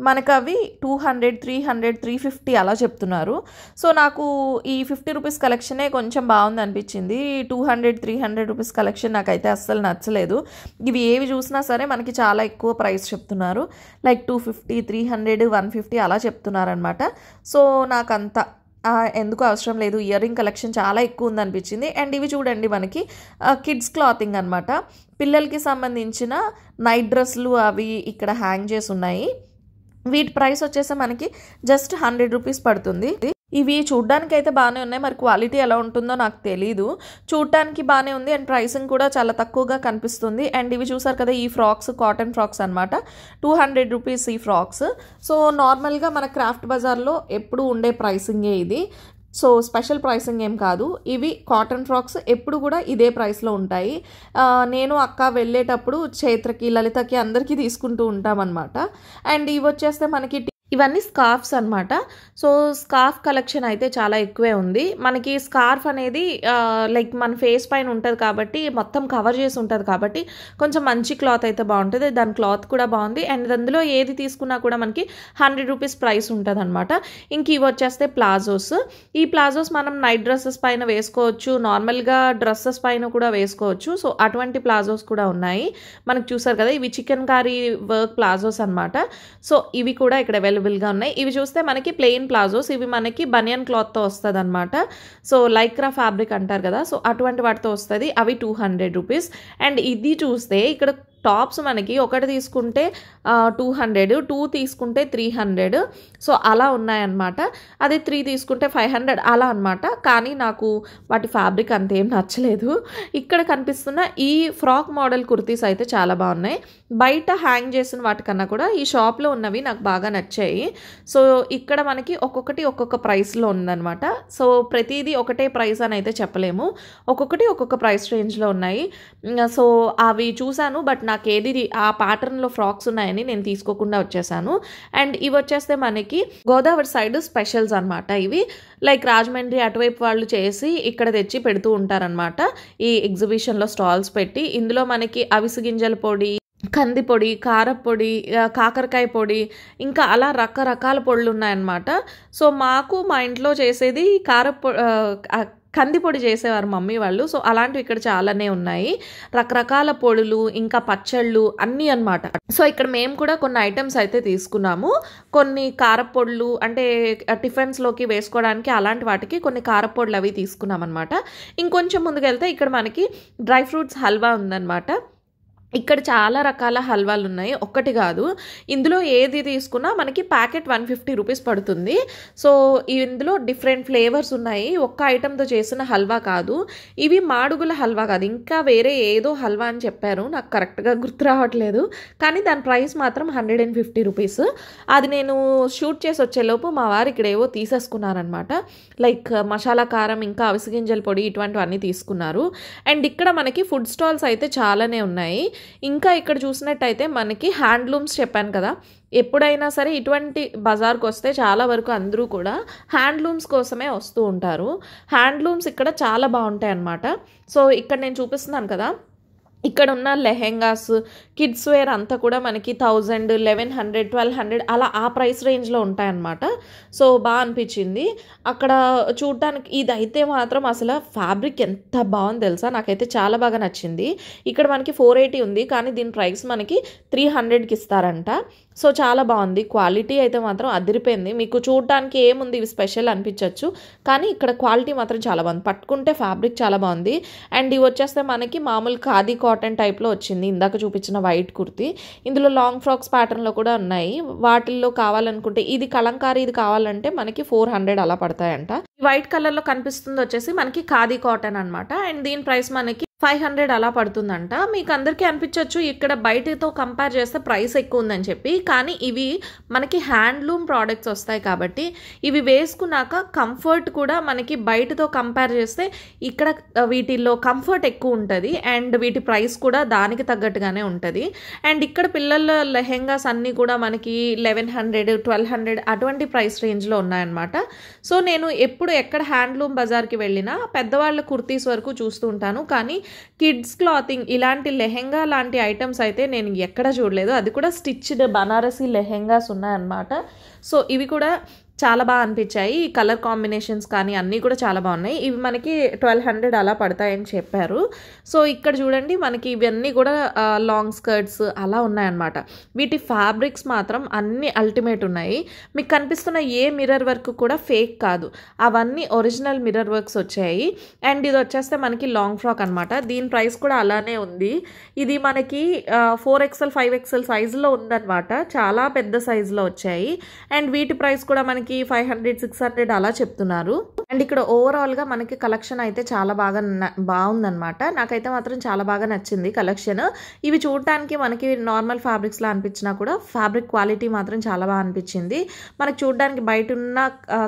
A: మనకు అవి 200, 300, 350 అలా చెప్తున్నారు. సో నాకు ఈ 50 రూపీస్ కలెక్షనే కొంచెం బాగుంది అనిపించింది. 200, 300 రూపీస్ కలెక్షన్ నాకైతే అస్సలు నచ్చలేదు. ఇవి ఏవి చూసినా సరే మనకి చాలా ఎక్కువ ప్రైస్ చెప్తున్నారు. లైక్ 250, 300, 150 అలా చెప్తున్నారు అనమాట. సో నాకంతా ఎందుకు అవసరం లేదు. ఇయర్ రింగ్ కలెక్షన్ చాలా ఎక్కువ ఉందనిపించింది. అండ్ ఇవి చూడండి, మనకి కిడ్స్ క్లాతింగ్ అనమాట. పిల్లలకి సంబంధించిన నైట్ డ్రెస్లు అవి ఇక్కడ హ్యాంగ్ చేసి ఉన్నాయి. వీటి ప్రైస్ వచ్చేసి మనకి జస్ట్ 100 రూపీస్ పడుతుంది. ఇవి చూడ్డానికి అయితే బాగానే ఉన్నాయి, మరి క్వాలిటీ ఎలా ఉంటుందో నాకు తెలీదు. చూడటానికి బాగానే ఉంది అండ్ ప్రైసింగ్ కూడా చాలా తక్కువగా కనిపిస్తుంది. అండ్ ఇవి చూసారు కదా, ఈ ఫ్రాక్స్ కాటన్ ఫ్రాక్స్ అనమాట. 200 రూపీస్ ఈ ఫ్రాక్స్. సో నార్మల్గా మన క్రాఫ్ట్ బజార్లో ఎప్పుడు ఉండే ప్రైసింగే ఇది. సో స్పెషల్ ప్రైసింగ్ ఏం కాదు. ఇవి కాటన్ ఫ్రాక్స్ ఎప్పుడు కూడా ఇదే ప్రైస్లో ఉంటాయి. నేను అక్క వెళ్ళేటప్పుడు చైత్రకి, లలితకి అందరికీ తీసుకుంటూ ఉంటామన్నమాట. అండ్ ఇవి వచ్చేస్తే మనకి ఇవన్నీ స్కార్ఫ్స్ అనమాట. సో స్కార్ఫ్ కలెక్షన్ అయితే చాలా ఎక్కువే ఉంది. మనకి స్కార్ఫ్ అనేది లైక్ మన ఫేస్ పైన ఉంటుంది కాబట్టి, మొత్తం కవర్ చేసి ఉంటుంది కాబట్టి కొంచెం మంచి క్లాత్ అయితే బాగుంటుంది. దాని క్లాత్ కూడా బాగుంది. అండ్ అందులో ఏది తీసుకున్నా కూడా మనకి 100 రూపీస్ ప్రైస్ ఉంటుంది అనమాట. ఇంక ఇవి వచ్చేస్తే ప్లాజోస్. ఈ ప్లాజోస్ మనం నైట్ డ్రెస్సెస్ పైన వేసుకోవచ్చు, నార్మల్గా డ్రెస్సెస్ పైన కూడా వేసుకోవచ్చు. సో అటువంటి ప్లాజోస్ కూడా ఉన్నాయి. మనకు చూసారు కదా, ఇవి చికెన్ కారీ వర్క్ ప్లాజోస్ అనమాట. సో ఇవి కూడా ఇక్కడ అవైలబుల్గా ఉన్నాయి. ఇవి చూస్తే మనకి ప్లెయిన్ ప్లాజోస్. ఇవి మనకి బనియన్ క్లాత్తో వస్తుంది అనమాట. సో లైక్రా ఫ్యాబ్రిక్ అంటారు కదా, సో అటువంటి వాటితో వస్తుంది. అవి 200 రూపీస్. అండ్ ఇది చూస్తే ఇక్కడ టాప్స్ మనకి ఒకటి తీసుకుంటే 200, 2 తీసుకుంటే 300. సో అలా ఉన్నాయన్నమాట. అది 3 తీసుకుంటే 500 అలా అనమాట. కానీ నాకు వాటి ఫ్యాబ్రిక్ అంతేం నచ్చలేదు. ఇక్కడ కనిపిస్తున్న ఈ ఫ్రాక్ మోడల్ కుర్తీస్ అయితే చాలా బాగున్నాయి. బయట హ్యాంగ్ చేసిన వాటికన్నా కూడా ఈ షాప్లో ఉన్నవి నాకు బాగా నచ్చాయి. సో ఇక్కడ మనకి ఒక్కొక్కటి ఒక్కొక్క ప్రైస్లో ఉందన్నమాట. సో ప్రతిదీ ఒకటే ప్రైస్ అని అయితే చెప్పలేము, ఒక్కొక్కటి ఒక్కొక్క ప్రైస్ రేంజ్లో ఉన్నాయి. సో అవి చూశాను, బట్ నాకు ఏది ఆ ప్యాటర్న్లో ఫ్రాక్స్ ఉన్నాయని నేను తీసుకోకుండా వచ్చేసాను. అండ్ ఇవి వచ్చేస్తే మనకి గోదావరి సైడ్ స్పెషల్స్ అనమాట. ఇవి లైక్ రాజమండ్రి అటువైపు వాళ్ళు చేసి ఇక్కడ తెచ్చి పెడుతూ ఉంటారనమాట. ఈ ఎగ్జిబిషన్లో స్టాల్స్ పెట్టి ఇందులో మనకి అవిసె గింజల పొడి, కంది పొడి, కారపొడి, కాకరకాయ పొడి, ఇంకా అలా రకరకాల పొడులు ఉన్నాయన్నమాట. సో మాకు మా ఇంట్లో చేసేది కంది పొడి చేసేవారు మమ్మీ వాళ్ళు. సో అలాంటివి ఇక్కడ చాలానే ఉన్నాయి, రకరకాల పొడులు, ఇంకా పచ్చళ్ళు అన్నీ అనమాట. సో ఇక్కడ మేము కూడా కొన్ని ఐటమ్స్ అయితే తీసుకున్నాము. కొన్ని కారపొడులు అంటే టిఫిన్స్లోకి వేసుకోవడానికి అలాంటి వాటికి కొన్ని కారపొడులు అవి తీసుకున్నాం అనమాట. ఇంకొంచెం ముందుకెళ్తే ఇక్కడ మనకి డ్రై ఫ్రూట్స్ హల్వా ఉందన్నమాట. ఇక్కడ చాలా రకాల హల్వాలు ఉన్నాయి, ఒక్కటి కాదు. ఇందులో ఏది తీసుకున్నా మనకి ప్యాకెట్ 150 రూపీస్ పడుతుంది. సో ఇందులో డిఫరెంట్ ఫ్లేవర్స్ ఉన్నాయి. ఒక్క ఐటెంతో చేసిన హల్వా కాదు, ఇవి మాడుగుల హల్వా కాదు, ఇంకా వేరే ఏదో హల్వా అని చెప్పారు, నాకు కరెక్ట్గా గుర్తు రావట్లేదు. కానీ దాని ప్రైస్ మాత్రం 150 రూపీస్. అది నేను షూట్ చేసి వచ్చేలోపు మా వారు ఇక్కడ ఏవో తీసేసుకున్నారనమాట. లైక్ మసాలా కారం, ఇంకా అవిసె గింజల పొడి, ఇటువంటివన్నీ తీసుకున్నారు. అండ్ ఇక్కడ మనకి ఫుడ్ స్టాల్స్ అయితే చాలానే ఉన్నాయి. ఇంకా ఇక్కడ చూసినట్టయితే మనకి హ్యాండ్లూమ్స్ చెప్పాను కదా, ఎప్పుడైనా సరే ఇటువంటి బజార్కి వస్తే చాలా వరకు అందరూ కూడా హ్యాండ్లూమ్స్ కోసమే వస్తూ ఉంటారు. హ్యాండ్లూమ్స్ ఇక్కడ చాలా బాగుంటాయి అన్నమాట. సో ఇక్కడ నేను చూపిస్తున్నాను కదా, ఇక్కడ ఉన్న లెహెంగాస్, కిడ్స్ వేర్ అంతా కూడా మనకి 1000, 1100, 1200 అలా ఆ ప్రైస్ రేంజ్లో ఉంటాయన్నమాట. సో బాగా అనిపించింది అక్కడ చూడటానికి. ఇదైతే మాత్రం అసలు ఫ్యాబ్రిక్ ఎంత బాగుంది తెలుసా, నాకైతే చాలా బాగా నచ్చింది. ఇక్కడ మనకి 480 ఉంది, కానీ దీని ప్రైస్ మనకి 300కి ఇస్తారంట. సో చాలా బాగుంది. క్వాలిటీ అయితే మాత్రం అదిరిపోయింది. మీకు చూడటానికి ఏముంది ఇవి స్పెషల్ అనిపించవచ్చు, కానీ ఇక్కడ క్వాలిటీ మాత్రం చాలా బాగుంది. పట్టుకుంటే ఫ్యాబ్రిక్ చాలా బాగుంది. అండ్ ఇవి వచ్చేస్తే మనకి మామూలు ఖాదీ కాటన్ టైప్లో వచ్చింది ఇందాక చూపించిన వైట్ కుర్తీ. ఇందులో లాంగ్ ఫ్రాక్స్ ప్యాటర్న్లో కూడా ఉన్నాయి. వాటిల్లో కావాలనుకుంటే ఇది కలంకారీ ఇది కావాలంటే మనకి 400 అలా పడతాయంట. వైట్ కలర్లో కనిపిస్తుంది వచ్చేసి మనకి ఖాదీ కాటన్ అనమాట. అండ్ దీని ప్రైస్ మనకి 500 అలా పడుతుందంట. మీకు అందరికీ అనిపించవచ్చు ఇక్కడ బయటతో కంపేర్ చేస్తే ప్రైస్ ఎక్కువ ఉందని చెప్పి, కానీ ఇవి మనకి హ్యాండ్లూమ్ ప్రోడక్ట్స్ వస్తాయి కాబట్టి ఇవి వేసుకున్నాక కంఫర్ట్ కూడా మనకి బయటతో కంపేర్ చేస్తే ఇక్కడ వీటిల్లో కంఫర్ట్ ఎక్కువ ఉంటుంది. అండ్ వీటి ప్రైస్ కూడా దానికి తగ్గట్టుగానే ఉంటుంది. అండ్ ఇక్కడ పిల్లల లెహెంగాస్ అన్నీ కూడా మనకి 1100, 1200 అటువంటి ప్రైస్ రేంజ్లో ఉన్నాయన్నమాట. సో నేను ఎప్పుడు ఎక్కడ హ్యాండ్లూమ్ బజార్కి వెళ్ళినా పెద్దవాళ్ళ కుర్తీస్ వరకు చూస్తూ ఉంటాను, కానీ కిడ్స్ క్లాతింగ్ ఇలాంటి లెహెంగా లాంటి ఐటమ్స్ అయితే నేను ఎక్కడ చూడలేదు. అది కూడా స్టిచ్డ్ బనారసీ లెహెంగాస్ ఉన్నాయన్నమాట. సో ఇవి కూడా చాలా బాగా అనిపించాయి. ఈ కలర్ కాంబినేషన్స్ కానీ అన్నీ కూడా చాలా బాగున్నాయి. ఇవి మనకి 1200 అలా పడతాయని చెప్పారు. సో ఇక్కడ చూడండి మనకి ఇవన్నీ కూడా లాంగ్ స్కర్ట్స్ అలా ఉన్నాయన్నమాట. వీటి ఫ్యాబ్రిక్స్ మాత్రం అన్ని అల్టిమేట్ ఉన్నాయి. మీకు కనిపిస్తున్న ఏ మిర్రర్ వర్క్ కూడా ఫేక్ కాదు, అవన్నీ ఒరిజినల్ మిర్రర్ వర్క్స్ వచ్చాయి. అండ్ ఇది వచ్చేస్తే మనకి లాంగ్ ఫ్రాక్ అనమాట. దీని ప్రైస్ కూడా అలానే ఉంది. ఇది మనకి 4XL 5XL సైజులో ఉందన్నమాట. చాలా పెద్ద సైజులో వచ్చాయి. అండ్ వీటి ప్రైస్ కూడా మనకి 500, 600 అలా చెప్తున్నారు. అండ్ ఇక్కడ ఓవరాల్గా మనకి కలెక్షన్ అయితే చాలా బాగుందన్నమాట. నాకైతే మాత్రం చాలా బాగా నచ్చింది కలెక్షన్. ఇవి చూడటానికి మనకి నార్మల్ ఫ్యాబ్రిక్స్లా అనిపించినా కూడా ఫ్యాబ్రిక్ క్వాలిటీ మాత్రం చాలా బాగా అనిపించింది. మనకి చూడడానికి బయట ఉన్న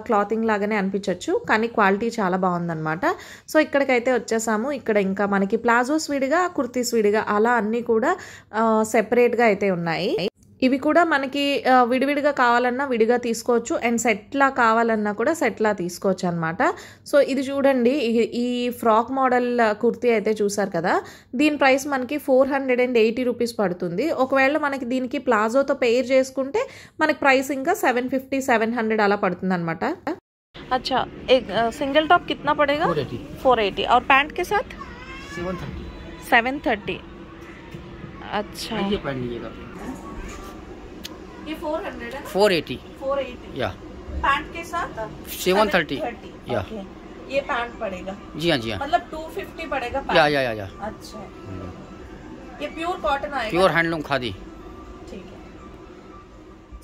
A: క్లాతింగ్ లాగానే అనిపించవచ్చు, కానీ క్వాలిటీ చాలా బాగుందన్నమాట. సో ఇక్కడికైతే వచ్చేసాము. ఇక్కడ ఇంకా మనకి ప్లాజోస్ విడిగా, కుర్తీస్ విడిగా అలా అన్నీ కూడా సెపరేట్గా అయితే ఉన్నాయి. ఇవి కూడా మనకి విడివిడిగా కావాలన్నా విడిగా తీసుకోవచ్చు, అండ్ సెట్లా కావాలన్నా కూడా సెట్లా తీసుకోవచ్చు అనమాట. సో ఇది చూడండి, ఈ ఫ్రాక్ మోడల్ కుర్తీ అయితే చూసారు కదా, దీని ప్రైస్ మనకి 480 రూపీస్ పడుతుంది. ఒకవేళ మనకి దీనికి ప్లాజోతో పెయిర్ చేసుకుంటే మనకి ప్రైస్ ఇంకా 750, 700 అలా పడుతుంది అనమాట. अच्छा, एक सिंगल टॉप कितना पड़ेगा? 480 और पैंट के साथ 730. अच्छा, ये 400 है, 480 या पैंट के साथ 730 या ये पैंट पड़ेगा। जी हाँ, जी हाँ, मतलब 250 पड़ेगा पैंट। या अच्छा, ये प्योर कॉटन आएगा, प्योर हैंडलूम खादी।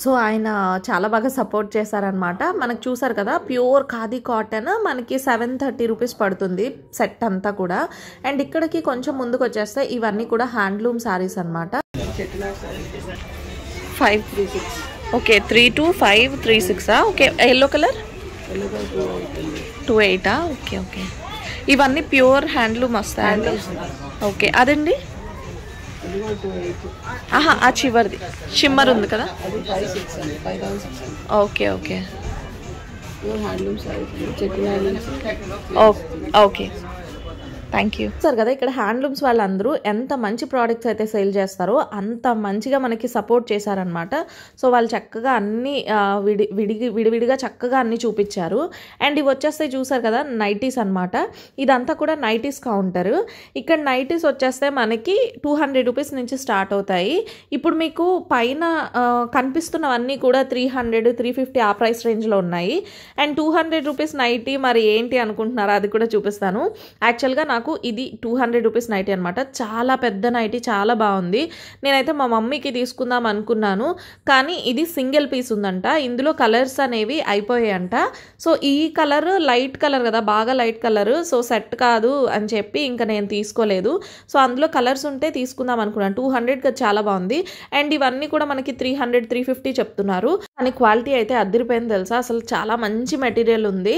A: సో ఆయన చాలా బాగా సపోర్ట్ చేశారనమాట. మనకు చూసారు కదా, ప్యూర్ ఖాదీ కాటన్ మనకి 730 రూపీస్ పడుతుంది సెట్ అంతా కూడా. అండ్ ఇక్కడికి కొంచెం ముందుకు వచ్చేస్తే ఇవన్నీ కూడా హ్యాండ్లూమ్ శారీస్ అనమాట. 536 okay, 32536 okay. Yellow colour 28 okay okay. ఇవన్నీ ప్యూర్ హ్యాండ్లూమ్ వస్తాయండి. ఓకే, అదండి ఆహా, ఆ చివరిది షిమ్మర్ ఉంది కదా. Okay okay okay, thank you. Sir కదా, ఇక్కడ హ్యాండ్లూమ్స్ వాళ్ళందరూ ఎంత మంచి ప్రోడక్ట్స్ అయితే సేల్ చేస్తారో అంత మంచిగా మనకి సపోర్ట్ చేశారనమాట. సో వాళ్ళు చక్కగా అన్నీ విడివిడిగా చక్కగా అన్నీ చూపించారు. అండ్ ఇవి వచ్చేస్తే చూసారు కదా, నైటీస్ అనమాట. ఇదంతా కూడా నైటీస్ కౌంటర్. ఇక్కడ నైటీస్ వచ్చేస్తే మనకి 200 రూపీస్ నుంచి స్టార్ట్ అవుతాయి. ఇప్పుడు మీకు పైన కనిపిస్తున్నవన్నీ కూడా 300, 350 ఆ ప్రైస్ రేంజ్లో ఉన్నాయి. అండ్ 200 రూపీస్ నైటీ మరి ఏంటి అనుకుంటున్నారా, అది కూడా చూపిస్తాను. యాక్చువల్గా నాకు ఇది 200 రూపీస్ నైటీ అనమాట. చాలా పెద్ద నైటీ, చాలా బాగుంది. నేనైతే మా మమ్మీకి తీసుకుందాం అనుకున్నాను, కానీ ఇది సింగిల్ పీస్ ఉందంట. ఇందులో కలర్స్ అనేవి అయిపోయాయంట. సో ఈ కలర్ లైట్ కలర్ కదా, బాగా లైట్ కలర్, సో సెట్ కాదు అని చెప్పి ఇంకా నేను తీసుకోలేదు. సో అందులో కలర్స్ ఉంటే తీసుకుందాం అనుకున్నాను. 200కి చాలా బాగుంది. అండ్ ఇవన్నీ కూడా మనకి 300, 350 చెప్తున్నారు, కానీ క్వాలిటీ అయితే అదిరిపోయింది తెలుసా. అసలు చాలా మంచి మెటీరియల్ ఉంది.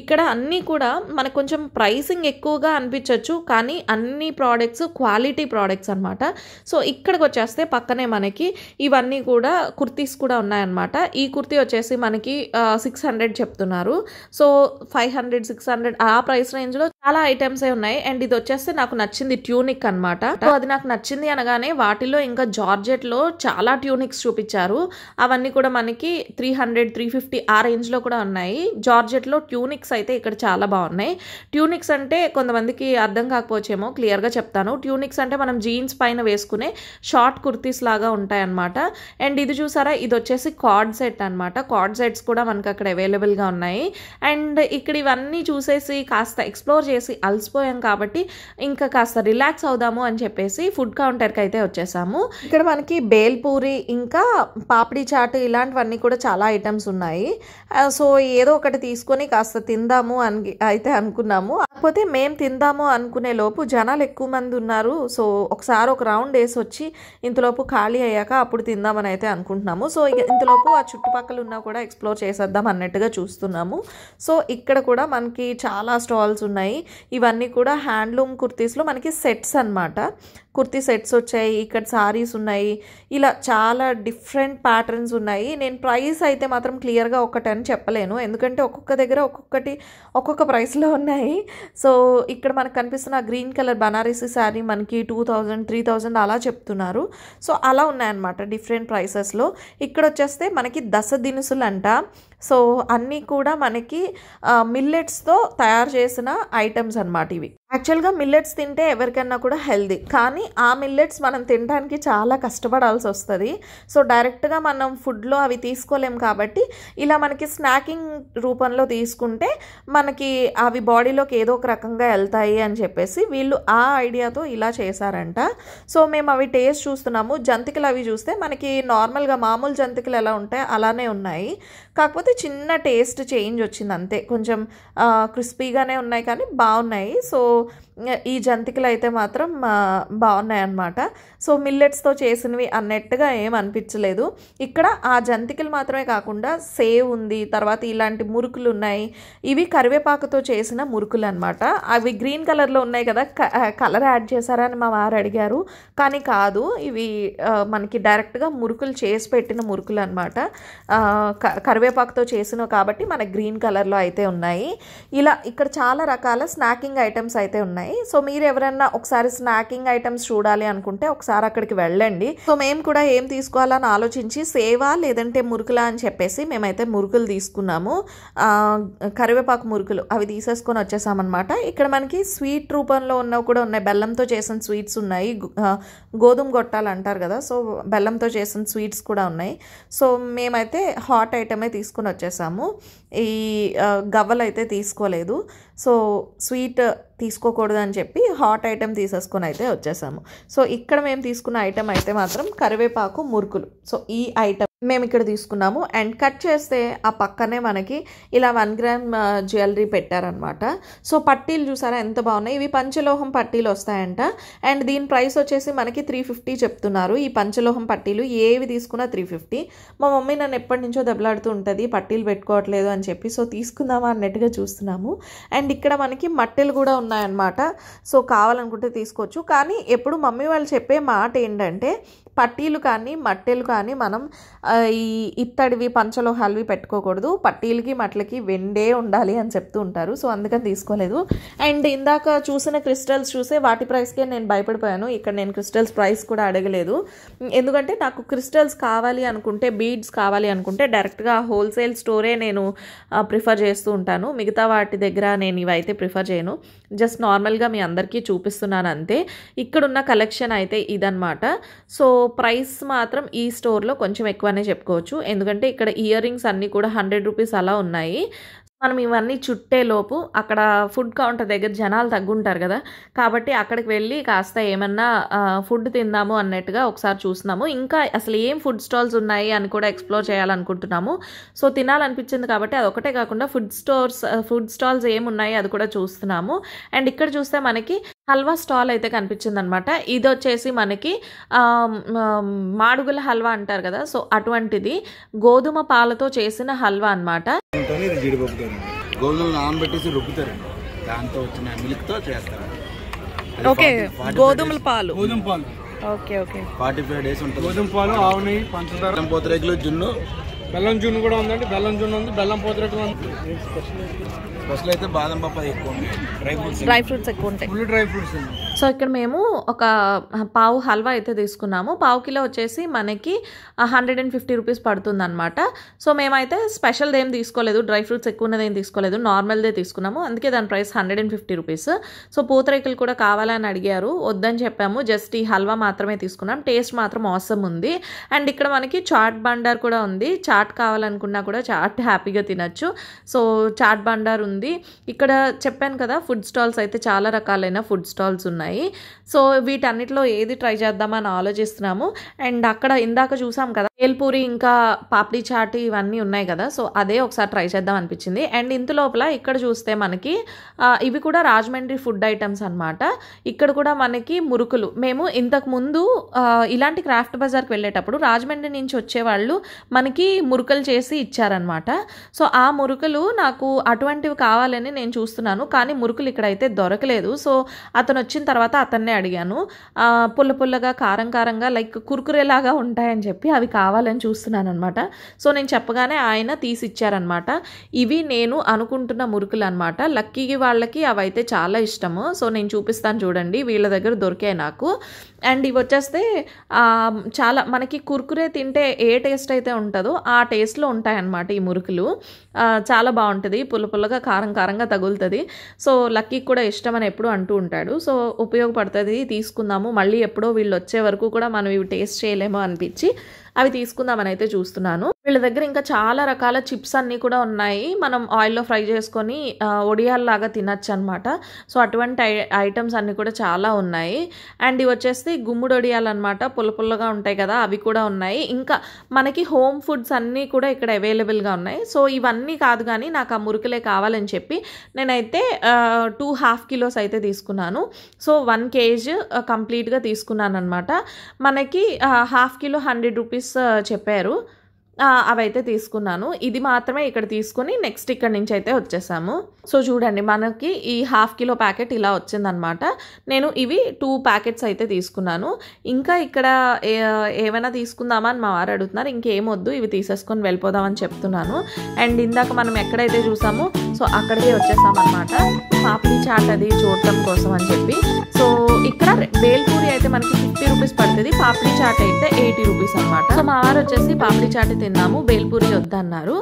A: ఇక్కడ అన్నీ కూడా మనకు కొంచెం ప్రైసింగ్ ఎక్కువగా అనిపించవచ్చు, కానీ అన్ని ప్రోడక్ట్స్ క్వాలిటీ ప్రోడక్ట్స్ అనమాట. సో ఇక్కడికి వచ్చేస్తే పక్కనే మనకి ఇవన్నీ కూడా కుర్తీస్ కూడా ఉన్నాయన్నమాట. ఈ కుర్తీ వచ్చేసి మనకి 600 చెప్తున్నారు. సో 500, 600 ఆ ప్రైస్ రేంజ్లో చాలా ఐటమ్సే ఉన్నాయి. అండ్ ఇది వచ్చేస్తే నాకు నచ్చింది ట్యూనిక్ అనమాట. సో అది నాకు నచ్చింది అనగానే వాటిలో ఇంకా జార్జెట్లో చాలా ట్యూనిక్స్ చూపించారు. అవన్నీ కూడా మనకి 300, 350 ఆ రేంజ్లో కూడా ఉన్నాయి. జార్జెట్లో ట్యూనిక్స్ అయితే ఇక్కడ చాలా బాగున్నాయి. ట్యూనిక్స్ అంటే కొంతమందికి అర్థం కాకపోవచ్చేమో, క్లియర్గా చెప్తాను. ట్యూనిక్స్ అంటే మనం జీన్స్ పైన వేసుకునే షార్ట్ కుర్తీస్ లాగా ఉంటాయి అనమాట. అండ్ ఇది చూసారా, ఇది వచ్చేసి కార్డ్ సెట్ అనమాట. కార్డ్ సెట్స్ కూడా మనకి అక్కడ అవైలబుల్గా ఉన్నాయి. అండ్ ఇక్కడ ఇవన్నీ చూసేసి కాస్త ఎక్స్ప్లోర్ చేసి అలసిపోయాం కాబట్టి ఇంకా కాస్త రిలాక్స్ అవుదాము అని చెప్పేసి ఫుడ్ కౌంటర్కి అయితే వచ్చేసాము. ఇక్కడ మనకి బేల్పూరి ఇంకా పాపిడి చాట్ ఇలాంటివన్నీ కూడా చాలా ఐటమ్స్ ఉన్నాయి. సో ఏదో ఒకటి తీసుకొని కాస్త తిందాము అని అయితే అనుకున్నాము. కాకపోతే మేము తిందాము అనుకునే లోపు జనాలు ఎక్కువ మంది ఉన్నారు. సో ఒకసారి ఒక రౌండ్ వేసి వచ్చి ఇంతలోపు ఖాళీ అయ్యాక అప్పుడు తిందామని అయితే అనుకుంటున్నాము. సో ఇంతలోపు ఆ చుట్టుపక్కల ఉన్నా కూడా ఎక్స్ప్లోర్ చేసేద్దాం అన్నట్టుగా చూస్తున్నాము. సో ఇక్కడ కూడా మనకి చాలా స్టాల్స్ ఉన్నాయి. ఇవన్నీ కూడా హ్యాండ్లూమ్ కుర్తీస్లో మనకి సెట్స్ అన్నమాట. కుర్తీ సెట్స్ వచ్చాయి, ఇక్కడ సారీస్ ఉన్నాయి, ఇలా చాలా డిఫరెంట్ ప్యాటర్న్స్ ఉన్నాయి. నేను ప్రైస్ అయితే మాత్రం క్లియర్గా ఒకటని చెప్పలేను, ఎందుకంటే ఒక్కొక్క దగ్గర ఒక్కొక్క ప్రైస్లో ఉన్నాయి. సో ఇక్కడ మనకు కనిపిస్తున్న గ్రీన్ కలర్ బనారసి శారీ మనకి 2000, 3000 అలా చెప్తున్నారు. సో అలా ఉన్నాయన్నమాట డిఫరెంట్ ప్రైసెస్లో. ఇక్కడ వచ్చేస్తే మనకి దశ దినుసులు అంట. సో అన్నీ కూడా మనకి మిల్లెట్స్తో తయారు చేసిన ఐటమ్స్ అన్నమాట ఇవి. యాక్చువల్గా మిల్లెట్స్ తింటే ఎవరికైనా కూడా హెల్దీ, కానీ ఆ మిల్లెట్స్ మనం తినడానికి చాలా కష్టపడాల్సి వస్తుంది. సో డైరెక్ట్గా మనం ఫుడ్లో అవి తీసుకోలేం కాబట్టి ఇలా మనకి స్నాకింగ్ రూపంలో తీసుకుంటే మనకి అవి బాడీలోకి ఏదో ఒక రకంగా వెళ్తాయి అని చెప్పేసి వీళ్ళు ఆ ఐడియాతో ఇలా చేశారంట. సో మేము అవి టేస్ట్ చూస్తున్నాము. జంతికలు అవి చూస్తే మనకి నార్మల్గా మామూలు జంతికలు ఎలా ఉంటాయి అలానే ఉన్నాయి, కాకపోతే చిన్న టేస్ట్ చేంజ్ వచ్చింది అంతే. కొంచెం క్రిస్పీగానే ఉన్నాయి కానీ బాగున్నాయి. సో ఈ జంతికలు అయితే మాత్రం బాగున్నాయి అన్నమాట. సో మిల్లెట్స్తో చేసినవి అన్నట్టుగా ఏం అనిపించలేదు. ఇక్కడ ఆ జంతికలు మాత్రమే కాకుండా సేవ్ ఉంది, తర్వాత ఇలాంటి మురుకులు ఉన్నాయి. ఇవి కరివేపాకుతో చేసిన మురుకులు అనమాట. అవి గ్రీన్ కలర్లో ఉన్నాయి కదా, కలర్ యాడ్ చేశారా అని మా వారు అడిగారు, కానీ కాదు, ఇవి మనకి డైరెక్ట్గా మురుకులు చేసి పెట్టిన మురుకులు అనమాట. కరివేపాకుతో చేసినవి కాబట్టి మన గ్రీన్ కలర్లో అయితే ఉన్నాయి. ఇలా ఇక్కడ చాలా రకాల స్నాకింగ్ ఐటమ్స్ అయితే ఉన్నాయి. సో మీరు ఎవరైనా ఒకసారి స్నాకింగ్ ఐటమ్స్ చూడాలి అనుకుంటే ఒకసారి అక్కడికి వెళ్ళండి. సో మేము కూడా ఏం తీసుకోవాలని ఆలోచించి సేవా లేదంటే మురుకులా అని చెప్పేసి మేమైతే మురుకులు తీసుకున్నాము. కరివేపాకు మురుకులు అవి తీసేసుకొని వచ్చేసామన్నమాట. ఇక్కడ మనకి స్వీట్ రూపంలో ఉన్నవి కూడా ఉన్నాయి. బెల్లంతో చేసిన స్వీట్స్ ఉన్నాయి, గోధుమ గొట్టాలు అంటారు కదా, సో బెల్లంతో చేసిన స్వీట్స్ కూడా ఉన్నాయి. సో మేమైతే హాట్ ఐటమే తీసుకొని వచ్చేసాము. ఈ గవ్వలు అయితే తీసుకోలేదు. సో స్వీట్ తీసుకోకూడదు అని చెప్పి హాట్ ఐటెం తీసేసుకొని అయితే వచ్చేసాము. సో ఇక్కడ మేము తీసుకున్న ఐటెం అయితే మాత్రం కరివేపాకు మురుకులు. సో ఈ ఐటెం మేము ఇక్కడ తీసుకున్నాము. అండ్ కట్ చేస్తే ఆ పక్కనే మనకి ఇలా 1 గ్రామ్ జ్యువెలరీ పెట్టారనమాట. సో పట్టీలు చూసారా ఎంత బాగున్నాయి. ఇవి పంచలోహం పట్టీలు వస్తాయంట. అండ్ దీని ప్రైస్ వచ్చేసి మనకి 350 చెప్తున్నారు. ఈ పంచలోహం పట్టీలు ఏవి తీసుకున్నా 350. మా మమ్మీ నన్ను ఎప్పటి నుంచో దెబ్బలాడుతూ ఉంటుంది పట్టీలు పెట్టుకోవట్లేదు అని చెప్పి. సో తీసుకుందామా అన్నట్టుగా చూస్తున్నాము. అండ్ ఇక్కడ మనకి మట్టెలు కూడా ఉన్నాయన్నమాట. సో కావాలనుకుంటే తీసుకోవచ్చు. కానీ ఎప్పుడు మమ్మీ వాళ్ళు చెప్పే మాట ఏంటంటే పట్టీలు కానీ మట్టెలు కానీ మనం ఈ ఇత్తడివి పంచలోహాలవి పెట్టుకోకూడదు, పట్టీలకి మట్లకి వెండే ఉండాలి అని చెప్తూ ఉంటారు. సో అందుకని తీసుకోలేదు. అండ్ ఇందాక చూసిన క్రిస్టల్స్ చూసే వాటి ప్రైస్కే నేను భయపడిపోయాను. ఇక్కడ నేను క్రిస్టల్స్ ప్రైస్ కూడా అడగలేదు, ఎందుకంటే నాకు క్రిస్టల్స్ కావాలి అనుకుంటే, బీడ్స్ కావాలి అనుకుంటే డైరెక్ట్గా హోల్సేల్ స్టోరే నేను ప్రిఫర్ చేస్తూ ఉంటాను. మిగతా వాటి దగ్గర నేను ఇవైతే ప్రిఫర్ చేయను. జస్ట్ నార్మల్గా మీ అందరికీ చూపిస్తున్నాను అంతే. ఇక్కడున్న కలెక్షన్ అయితే ఇదన్నమాట. సో ప్రైస్ మాత్రం ఈ స్టోర్లో కొంచెం ఎక్కువనే చెప్పుకోవచ్చు, ఎందుకంటే ఇక్కడ ఇయర్ రింగ్స్ అన్నీ కూడా 100 రూపీస్ అలా ఉన్నాయి. మనం ఇవన్నీ చుట్టేలోపు అక్కడ ఫుడ్ కౌంటర్ దగ్గర జనాలు తగ్గుంటారు కదా, కాబట్టి అక్కడికి వెళ్ళి కాస్త ఏమన్నా ఫుడ్ తిందాము అన్నట్టుగా ఒకసారి చూస్తున్నాము. ఇంకా అసలు ఏం ఫుడ్ స్టాల్స్ ఉన్నాయి అని కూడా ఎక్స్ప్లోర్ చేయాలనుకుంటున్నాము. సో తినాలనిపించింది కాబట్టి అదొకటే కాకుండా ఫుడ్ స్టాల్స్ ఏమున్నాయి అది కూడా చూస్తున్నాము. అండ్ ఇక్కడ చూస్తే మనకి హల్వా స్టాల్ అయితే కనిపించింది అనమాట. ఇది వచ్చేసి మనకి మాడుగుల హల్వా అంటారు కదా, సో అటువంటిది గోధుమ పాలతో చేసిన హల్వా అనమాట.
B: గోధుమలు నానబెట్టేసి రుబ్బుతారండి, దాంతో వచ్చిన మిల్క్ తో చేస్తారు.
A: ఓకే, గోధుమ పాలు. ఓకే ఓకే,
B: 45 days ఉంటుంది.
C: గోధుమ పాలు, ఆవు నెయ్యి, పంచదార,
B: పూతరేకులు, జున్ను,
C: బెల్లం జూన్ కూడా ఉందండి. బెల్లం జూన్ ఉంది, బెల్లం పూతరేకులు ఉంది.
B: స్పెషల్ అయితే బాదం పప్పు ఎక్కువ ఉంటాయి,
A: డ్రై ఫ్రూట్స్ ఎక్కువ ఉంటాయి.
C: ఫుల్ డ్రై ఫ్రూట్స్ ఉంది.
A: సో ఇక్కడ మేము ఒక పావు హల్వా అయితే తీసుకున్నాము. పావు కిలో వచ్చేసి మనకి 150 రూపీస్ పడుతుంది అనమాట. సో మేమైతే స్పెషల్ది ఏం తీసుకోలేదు, డ్రై ఫ్రూట్స్ ఎక్కువ ఉన్నది ఏం తీసుకోలేదు, నార్మల్దే తీసుకున్నాము. అందుకే దాని ప్రైస్ 150 రూపీస్. సో పూతరేకులు కూడా కావాలని అడిగారు, వద్దని చెప్పాము. జస్ట్ ఈ హల్వా మాత్రమే తీసుకున్నాం. టేస్ట్ మాత్రం ఆసమ్ ఉంది. అండ్ ఇక్కడ మనకి చాట్ బండార్ కూడా ఉంది. చాట్ కావాలనుకున్నా కూడా చాట్ హ్యాపీగా తినచ్చు. సో చాట్ బండార్ ఉంది. ఇక్కడ చెప్పాను కదా, ఫుడ్ స్టాల్స్ అయితే చాలా రకాలైన ఫుడ్ స్టాల్స్ ఉన్నాయి. సో వీటన్నిటిలో ఏది ట్రై చేద్దామని ఆలోచిస్తున్నాము. అండ్ అక్కడ ఇందాక చూసాం కదా బేల్పూరి ఇంకా పాపడి చాట్ ఇవన్నీ ఉన్నాయి కదా, సో అదే ఒకసారి ట్రై చేద్దాం అనిపించింది. అండ్ ఇంత లోపల ఇక్కడ చూస్తే మనకి ఇవి కూడా రాజమండ్రి ఫుడ్ ఐటమ్స్ అనమాట. ఇక్కడ కూడా మనకి మురుకులు, మేము ఇంతకు ముందు ఇలాంటి క్రాఫ్ట్ బజార్కి వెళ్ళేటప్పుడు రాజమండ్రి నుంచి వచ్చేవాళ్ళు మనకి మురుకులు చేసి ఇచ్చారనమాట. సో ఆ మురుకులు నాకు అటువంటివి కావాలని నేను చూస్తున్నాను, కానీ మురుకులు ఇక్కడైతే దొరకలేదు. సో అతను వచ్చిన తర్వాత అతన్నే అడిగాను, పుల్ల పుల్లగా కారం కారంగా లైక్ కుర్కురేలాగా ఉంటాయని చెప్పి అవి కావాలని చూస్తున్నాను అనమాట. సో నేను చెప్పగానే ఆయన తీసి ఇచ్చారనమాట. ఇవి నేను అనుకుంటున్న మురుకులు అనమాట. లక్కీకి వాళ్ళకి అవి అయితే చాలా ఇష్టము. సో నేను చూపిస్తాను చూడండి, వీళ్ళ దగ్గర దొరికాయి నాకు. అండ్ ఇవి వచ్చేస్తే చాలా మనకి కుర్కురే తింటే ఏ టేస్ట్ అయితే ఉంటుందో ఆ టేస్ట్లో ఉంటాయన్నమాట ఈ మురుకులు. చాలా బాగుంటుంది, పుల్ల పుల్లగా కారం కారంగా తగులుతుంది. సో లక్కీకి కూడా ఇష్టం అని ఎప్పుడు అంటూ ఉంటాడు. సో ఉపయోగపడుతుంది, తీసుకుందాము. మళ్ళీ ఎప్పుడో వీళ్ళు వచ్చే వరకు కూడా మనం ఇవి టేస్ట్ చేయలేమో అనిపించి అవి తీసుకుందామని అయితే చూస్తున్నాను. వీళ్ళ దగ్గర ఇంకా చాలా రకాల చిప్స్ అన్నీ కూడా ఉన్నాయి. మనం ఆయిల్లో ఫ్రై చేసుకొని ఒడియాల్లాగా తినచ్చు అనమాట. సో అటువంటి ఐటమ్స్ అన్నీ కూడా చాలా ఉన్నాయి. అండ్ ఇవి వచ్చేసి గుమ్ముడు ఒడియాలు అనమాట, పుల్ల పుల్లగా ఉంటాయి కదా, అవి కూడా ఉన్నాయి. ఇంకా మనకి హోమ్ ఫుడ్స్ అన్నీ కూడా ఇక్కడ అవైలబుల్గా ఉన్నాయి. సో ఇవన్నీ కాదు కానీ నాకు ఆ మురుకులే కావాలని చెప్పి నేనైతే 2 ½ కిలోస్ అయితే తీసుకున్నాను. సో 1 kg కంప్లీట్గా తీసుకున్నాను అనమాట. మనకి ½ కిలో 100 రూపీస్ చెప్పారు. అవైతే తీసుకున్నాను. ఇది మాత్రమే ఇక్కడ తీసుకుని నెక్స్ట్ ఇక్కడ నుంచి అయితే వచ్చేసాము. సో చూడండి, మనకి ఈ ½ కిలో ప్యాకెట్ ఇలా వచ్చిందనమాట. నేను ఇవి 2 ప్యాకెట్స్ అయితే తీసుకున్నాను. ఇంకా ఇక్కడ ఏమైనా తీసుకుందామా అని మా వారు అడుగుతున్నారు. ఇంకేమొద్దు, ఇవి తీసేసుకొని వెళ్ళిపోదామని చెప్తున్నాను. అండ్ ఇందాక మనం ఎక్కడైతే చూసామో సో అక్కడికే వచ్చేసామన్నమాట, పాపడి చాట్ అది చూడటం కోసం అని చెప్పి. సో ఇక్కడ బేల్పూరి అయితే మనకి 50 రూపీస్ పడుతుంది, పాపడి చాట్ అయితే 80 రూపీస్ అనమాట. సో మా వారు వచ్చేసి పాపడి చాట్ తిన్నాము, బేల్పూరి వద్దన్నారు.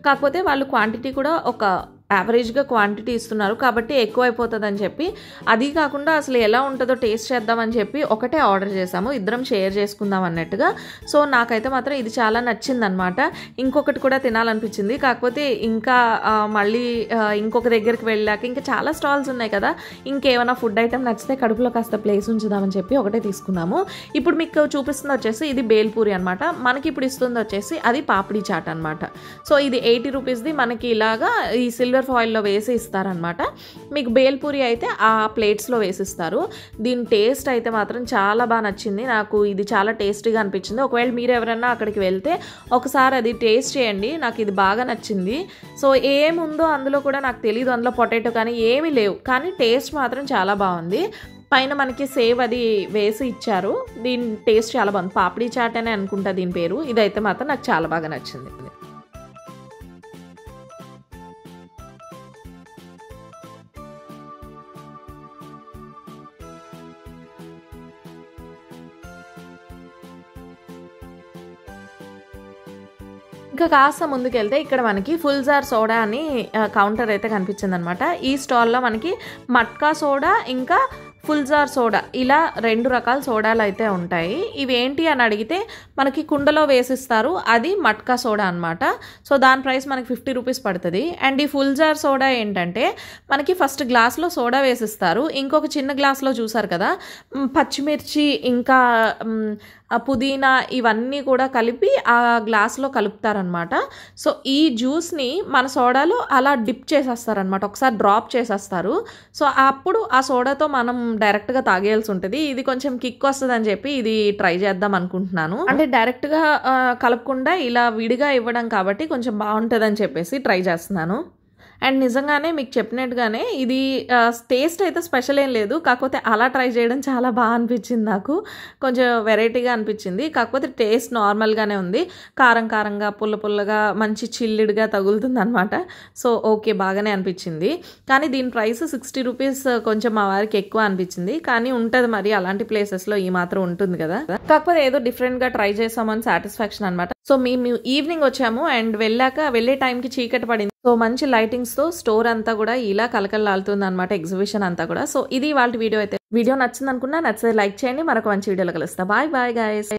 A: కాకపోతే వాళ్ళు క్వాంటిటీ కూడా ఒక యావరేజ్గా క్వాంటిటీ ఇస్తున్నారు కాబట్టి ఎక్కువ అయిపోతుంది అని చెప్పి, అది కాకుండా అసలు ఎలా ఉంటుందో టేస్ట్ చేద్దామని చెప్పి ఒకటే ఆర్డర్ చేసాము, ఇద్దరం షేర్ చేసుకుందాం అన్నట్టుగా. సో నాకైతే మాత్రం ఇది చాలా నచ్చిందనమాట. ఇంకొకటి కూడా తినాలనిపించింది, కాకపోతే ఇంకా మళ్ళీ ఇంకొక దగ్గరికి వెళ్ళాక ఇంకా చాలా స్టాల్స్ ఉన్నాయి కదా, ఇంకేమైనా ఫుడ్ ఐటమ్ నచ్చితే కడుపులో కాస్త ప్లేస్ ఉంచుదామని చెప్పి ఒకటే తీసుకున్నాము. ఇప్పుడు మీకు చూపిస్తుంది వచ్చేసి ఇది బేల్పూరి అనమాట. మనకి ఇప్పుడు ఇస్తుంది వచ్చేసి అది పాపడి చాట్ అనమాట. సో ఇది 80 రూపీస్ది మనకి ఇలాగా ఈ సిల్వర్ ఫాయిల్లో వేసి ఇస్తారనమాట. మీకు బేల్పూరి అయితే ఆ ప్లేట్స్లో వేసిస్తారు. దీని టేస్ట్ అయితే మాత్రం చాలా బాగా నచ్చింది నాకు. ఇది చాలా టేస్టీగా అనిపించింది. ఒకవేళ మీరు ఎవరైనా అక్కడికి వెళ్తే ఒకసారి అది టేస్ట్ చేయండి, నాకు ఇది బాగా నచ్చింది. సో ఏముందో అందులో కూడా నాకు తెలియదు, అందులో పొటాటో కానీ ఏమీ లేవు, కానీ టేస్ట్ మాత్రం చాలా బాగుంది. పైన మనకి సేవ్ అది వేసి ఇచ్చారు. దీని టేస్ట్ చాలా బాగుంది, పాపడి చాట్ అని అనుకుంటా దీని పేరు. ఇదైతే మాత్రం నాకు చాలా బాగా నచ్చింది. ఇంకా కాస్త ముందుకెళ్తే ఇక్కడ మనకి ఫుల్ జార్ సోడా అని కౌంటర్ అయితే కనిపించింది అనమాట. ఈ స్టాల్లో మనకి మట్కా సోడా ఇంకా ఫుల్ జార్ సోడా ఇలా 2 రకాల సోడాలు అయితే ఉంటాయి. ఇవి ఏంటి అని అడిగితే మనకి కుండలో వేసిస్తారు, అది మట్కా సోడా అనమాట. సో దాని ప్రైస్ మనకి 50 రూపీస్ పడుతుంది. అండ్ ఈ ఫుల్ జార్ సోడా ఏంటంటే మనకి ఫస్ట్ గ్లాస్లో సోడా వేసిస్తారు, ఇంకొక చిన్న గ్లాస్లో చూసారు కదా పచ్చిమిర్చి ఇంకా పుదీనా ఇవన్నీ కూడా కలిపి ఆ గ్లాస్లో కలుపుతారనమాట. సో ఈ జ్యూస్ని మన సోడాలో అలా డిప్ చేసేస్తారనమాట, ఒకసారి డ్రాప్ చేసేస్తారు. సో అప్పుడు ఆ సోడాతో మనం డైరెక్ట్గా తాగేయాల్సి ఉంటుంది. ఇది కొంచెం కిక్ వస్తుంది అని చెప్పి ఇది ట్రై చేద్దాం అనుకుంటున్నాను. అంటే డైరెక్ట్గా కలపకుండా ఇలా విడిగా ఇవ్వడం కాబట్టి కొంచెం బాగుంటుంది అని చెప్పేసి ట్రై చేస్తున్నాను. అండ్ నిజంగానే మీకు చెప్పినట్టుగానే ఇది టేస్ట్ అయితే స్పెషల్ ఏం లేదు, కాకపోతే అలా ట్రై చేయడం చాలా బాగా అనిపించింది నాకు. కొంచెం వెరైటీగా అనిపించింది, కాకపోతే టేస్ట్ నార్మల్గానే ఉంది. కారం కారంగా పుల్ల పుల్లగా మంచి చిల్లిడ్గా తగులుతుంది అనమాట. సో ఓకే, బాగానే అనిపించింది. కానీ దీని ప్రైస్ 60 రూపీస్ కొంచెం మా వారికి ఎక్కువ అనిపించింది. కానీ ఉంటుంది మరి అలాంటి ప్లేసెస్లో ఈ మాత్రం ఉంటుంది కదా. కాకపోతే ఏదో డిఫరెంట్గా ట్రై చేసామని సాటిస్ఫాక్షన్ అనమాట. సో మేము ఈవినింగ్ వచ్చాము అండ్ వెళ్ళే టైంకి చీకటి పడింది. సో మంచి లైటింగ్స్తో స్టోర్ అంతా కూడా ఇలా కలకలలాడుతుంది అనమాట, ఎగ్జిబిషన్ అంతా కూడా. సో ఇది వాళ్ళ వీడియో అయితే. వీడియో నచ్చింది అనుకున్నా, నచ్చితే లైక్ చేయండి. మరొక మంచి వీడియోలో కలుస్తా. Bye bye guys.